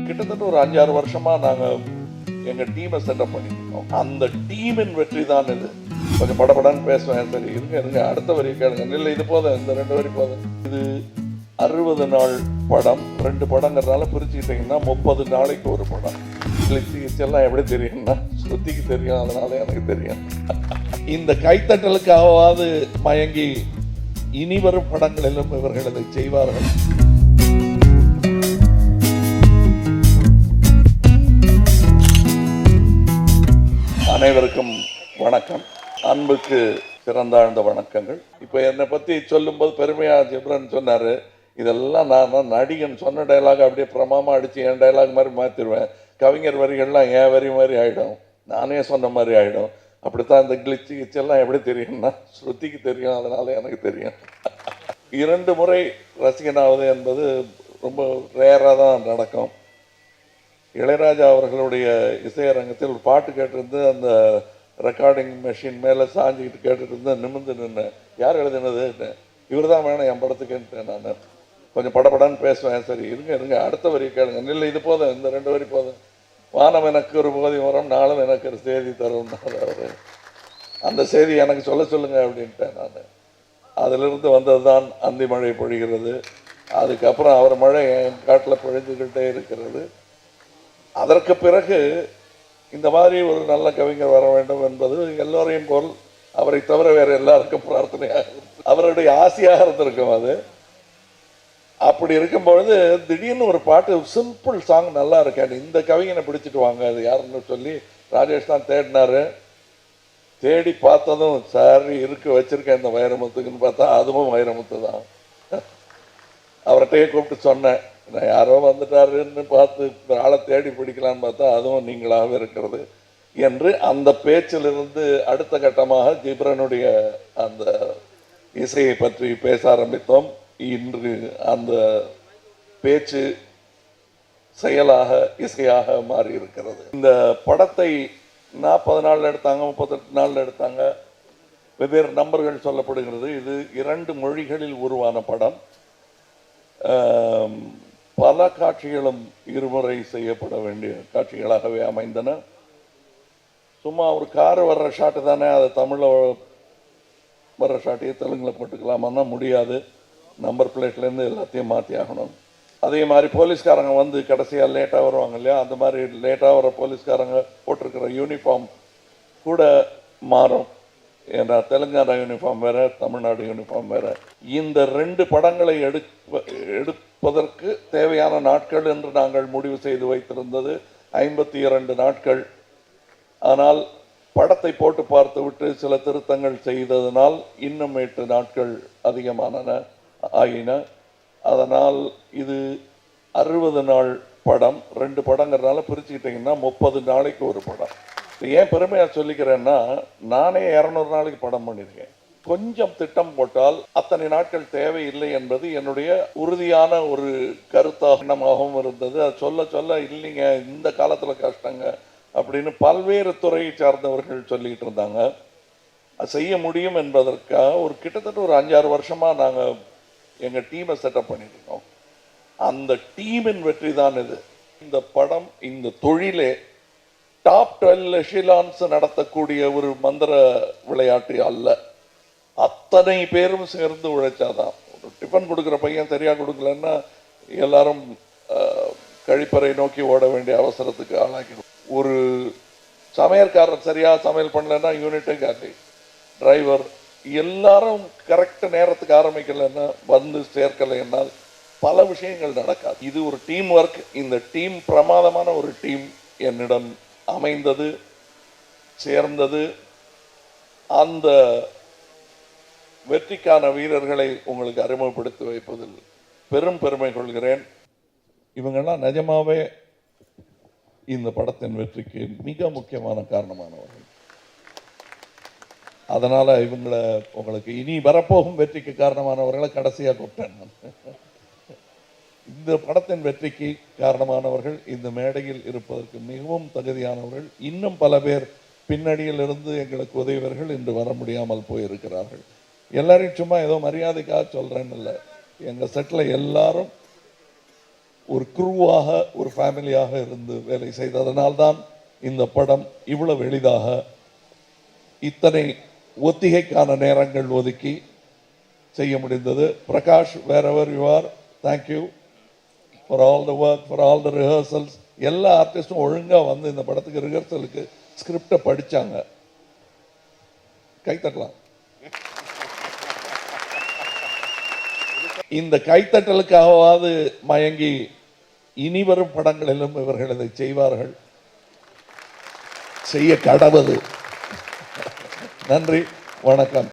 கிட்டத்தட்ட ஒரு 5-6 வருஷமா நாங்க எங்க டீமை செட்டப் பண்ணிருக்கோம். அந்த டீமின் வெற்றி தான் இது. கொஞ்சம் படபடன்னு பேசுவேன். சரி இருங்க அடுத்த வரி கேளுங்க. இல்லை இது போதும், இந்த 2 வரி போதும். இது 60 நாள் படம், 2 படங்கிறதுனால பிரிச்சுக்கிட்டீங்கன்னா 30 நாளைக்கு ஒரு படம். எல்லாம் எப்படி தெரியும்னா ஸ்ருதிக்கு தெரியும், அதனால எனக்கு தெரியும். இந்த கைத்தட்டலுக்காவது மயங்கி இனி வரும் படங்களிலும் இவர்கள் இதை செய்வார்கள். அனைவருக்கும் வணக்கம், அன்புக்கு சிறந்தாழ்ந்த வணக்கங்கள். இப்போ என்னை பற்றி சொல்லும்போது பெருமையாக ஜிப்ரன் சொன்னார், இதெல்லாம் நான் நடிகன் சொன்ன டைலாக் அப்படியே பிரமாமா அடித்து என் டைலாக் மாதிரி மாற்றிடுவேன். கவிஞர் வரிகள்லாம் என் வரி மாதிரி ஆகிடும், நானே சொன்ன மாதிரி ஆகிடும். அப்படித்தான் இந்த கிச்செல்லாம் எப்படி தெரியும்னா ஸ்ருதிக்கு தெரியும், அதனால எனக்கு தெரியும். 2 முறை ரசிகனாவது என்பது ரொம்ப ரேராக தான் நடக்கும். இளையராஜா அவர்களுடைய இசையரங்கத்தில் ஒரு பாட்டு கேட்டிருந்து அந்த ரெக்கார்டிங் மெஷின் மேலே சாஞ்சிக்கிட்டு கேட்டுட்டு இருந்து நிமிர்ந்து நின்னேன். யார் எழுதினது? இவர் தான் வேணும் என் படத்துக்குன்ட்டேன். நான் கொஞ்சம் படபடன்னு பேசுவேன். சரி இருங்க அடுத்த வரி கேளுங்க. இல்லை இது போதும், இந்த 2 வரி போதும். வானம் எனக்கு ஒரு போதி வரும், நாளும் எனக்கு ஒரு செய்தி தரும். அவர் அந்த செய்தி எனக்கு சொல்லுங்க அப்படின்ட்டேன். நான் அதிலிருந்து வந்தது தான் அந்தி மழை பொழிகிறது. அதுக்கப்புறம் அவர் மழை என் காட்டில் பொழிஞ்சுக்கிட்டே இருக்கிறது. அதற்கு பிறகு இந்த மாதிரி ஒரு நல்ல கவிஞர் வர வேண்டும் என்பது எல்லோரையும் போல் அவரை தவிர வேறு எல்லாருக்கும் பிரார்த்தனையாக, அவருடைய ஆசையாக இருந்திருக்கும். அது அப்படி இருக்கும்பொழுது திடீர்னு ஒரு பாட்டு, சிம்பிள் சாங் நல்லா இருக்காது, இந்த கவிஞனை பிடிச்சிட்டு வாங்க, அது யாருன்னு சொல்லி ராஜேஷ் தான் தேடினாரு. தேடி பார்த்ததும் சாரி வச்சிருக்கேன் இந்த வைரமுத்துக்குன்னு பார்த்தா அதுவும் வைரமுத்து தான். அவர்கிட்டயே கூப்பிட்டு சொன்னேன், நான் யாரோ வந்துட்டாருன்னு பார்த்து ஆளை தேடி பிடிக்கலான்னு பார்த்தா அதுவும் நீங்களாகவே இருக்கிறது என்று அந்த பேச்சிலிருந்து அடுத்த கட்டமாக ஜிப்ரனுடைய அந்த இசையை பற்றி பேச ஆரம்பித்தோம். இன்று அந்த பேச்சு செயலாக இசையாக மாறி இருக்கிறது. இந்த படத்தை 40 நாளில் எடுத்தாங்க, 38 நாளில் எடுத்தாங்க, வெவ்வேறு நம்பர்கள் சொல்லப்படுகிறது. இது 2 மொழிகளில் உருவான படம். பல காட்சிகளும் இருமுறை செய்யப்பட வேண்டிய காட்சிகளாகவே அமைந்தன. சும்மா ஒரு கார் வர்ற ஷாட்டு தானே, அதை தமிழில் வர்ற ஷாட்டையே தெலுங்கில் போட்டுக்கலாமான்னா முடியாது. நம்பர் பிளேட்லேருந்து எல்லாத்தையும் மாற்றி ஆகணும். அதே மாதிரி போலீஸ்காரங்க வந்து கடைசியாக லேட்டாக வருவாங்க இல்லையா, அந்த மாதிரி லேட்டாக வர போலீஸ்காரங்க போட்டிருக்கிற யூனிஃபார்ம் கூட மாறும். ஏன்னா தெலுங்கானா யூனிஃபார்ம் வேறு, தமிழ்நாடு யூனிஃபார்ம் வேறு. இந்த 2 படங்களை எடுப்பதற்கு தேவையான நாட்கள் என்று நாங்கள் முடிவு செய்து வைத்திருந்தது 52 நாட்கள். ஆனால் படத்தை போட்டு பார்த்து விட்டு சில திருத்தங்கள் செய்ததனால் இன்னும் 8 நாட்கள் ஆகின. அதனால் இது 60 நாள் படம். 2 படங்கிறதுனால பிரிச்சுக்கிட்டிங்கன்னா 30 நாளைக்கு ஒரு படம். ஏன் பெருமையாக சொல்லிக்கிறேன்னா, நானே 200 நாளைக்கு படம் பண்ணியிருக்கேன். கொஞ்சம் திட்டம் போட்டால் அத்தனை நாட்கள் தேவையில்லை என்பது என்னுடைய உறுதியான ஒரு கருத்தாகவும் இருந்தது. அது சொல்ல இல்லைங்க இந்த காலத்தில் கஷ்டங்க அப்படின்னு பல்வேறு துறையை சார்ந்தவர்கள் சொல்லிக்கிட்டு இருந்தாங்க. அது செய்ய முடியும் என்பதற்காக ஒரு கிட்டத்தட்ட ஒரு 5-6 வருஷமாக நாங்கள் எங்கள் டீமை செட்டப் பண்ணியிருக்கோம். அந்த டீமின் வெற்றி தான் இது. இந்த படம், இந்த தொழிலே டாப் 12 எஷிலான்ஸ் நடத்தக்கூடிய ஒரு மந்திர விளையாட்டு அல்ல. அத்தனை பேரும் சேர்ந்து உழைச்சாதான். ஒரு டிஃபன் கொடுக்குற பையன் சரியாக கொடுக்கலன்னா எல்லாரும் கழிப்பறை நோக்கி ஓட வேண்டிய அவசரத்துக்கு ஆளாக்கிடும். ஒரு சமையல்காரர் சரியாக சமையல் பண்ணலன்னா யூனிட்டே காலி, டிரைவர் எல்லாரும் கரெக்ட் நேரத்துக்கு ஆரம்பிக்கலைன்னா வந்து சேர்க்கலைன்னா பல விஷயங்கள் நடக்காது. இது ஒரு டீம் ஒர்க். இந்த டீம் பிரமாதமான ஒரு டீம் என்னிடம் அமைந்தது, சேர்ந்தது. அந்த வெற்றிக்கான வீரர்களை உங்களுக்கு அறிமுகப்படுத்தி வைப்பதில் பெரும் பெருமை கொள்கிறேன். இவங்கெல்லாம் நிஜமாவே இந்த படத்தின் வெற்றிக்கு மிக முக்கியமான காரணமானவர்கள். அதனால் இவங்களை உங்களுக்கு இனி வரப்போகும் வெற்றிக்கு காரணமானவர்களை கடைசியாக கூப்பிட்டேன் நான். இந்த படத்தின் வெற்றிக்கு காரணமானவர்கள் இந்த மேடையில் இருப்பதற்கு மிகவும் தகுதியானவர்கள். இன்னும் பல பேர் பின்னணியில் இருந்து எங்களுக்கு உதவியவர்கள் இன்று வர முடியாமல் போயிருக்கிறார்கள். எல்லாரையும் சும்மா ஏதோ மரியாதைக்காக சொல்கிறேன்னு இல்லை. எங்கள் செட்டில் எல்லாரும் ஒரு குரூவாக ஒரு ஃபேமிலியாக இருந்து வேலை செய்ததனால்தான் இந்த படம் இவ்வளவு எளிதாக இத்தனை ஒத்திகைக்கான நேரங்கள் ஒதுக்கி செய்ய முடிந்தது. Prakash, wherever you are, thank you for all the work, for all the rehearsals. எல்லா ஆர்டிஸ்டும் ஒழுங்காக வந்து இந்த படத்துக்கு ரிஹர்சலுக்கு ஸ்கிரிப்டை படித்தாங்க. கைத்தட்டலாம். இந்த கைத்தட்டலுக்காகவாது மயங்கி இனி வரும் படங்களிலும் இவர்கள் இதை செய்வார்கள், செய்ய கடவுது. நன்றி, வணக்கம்.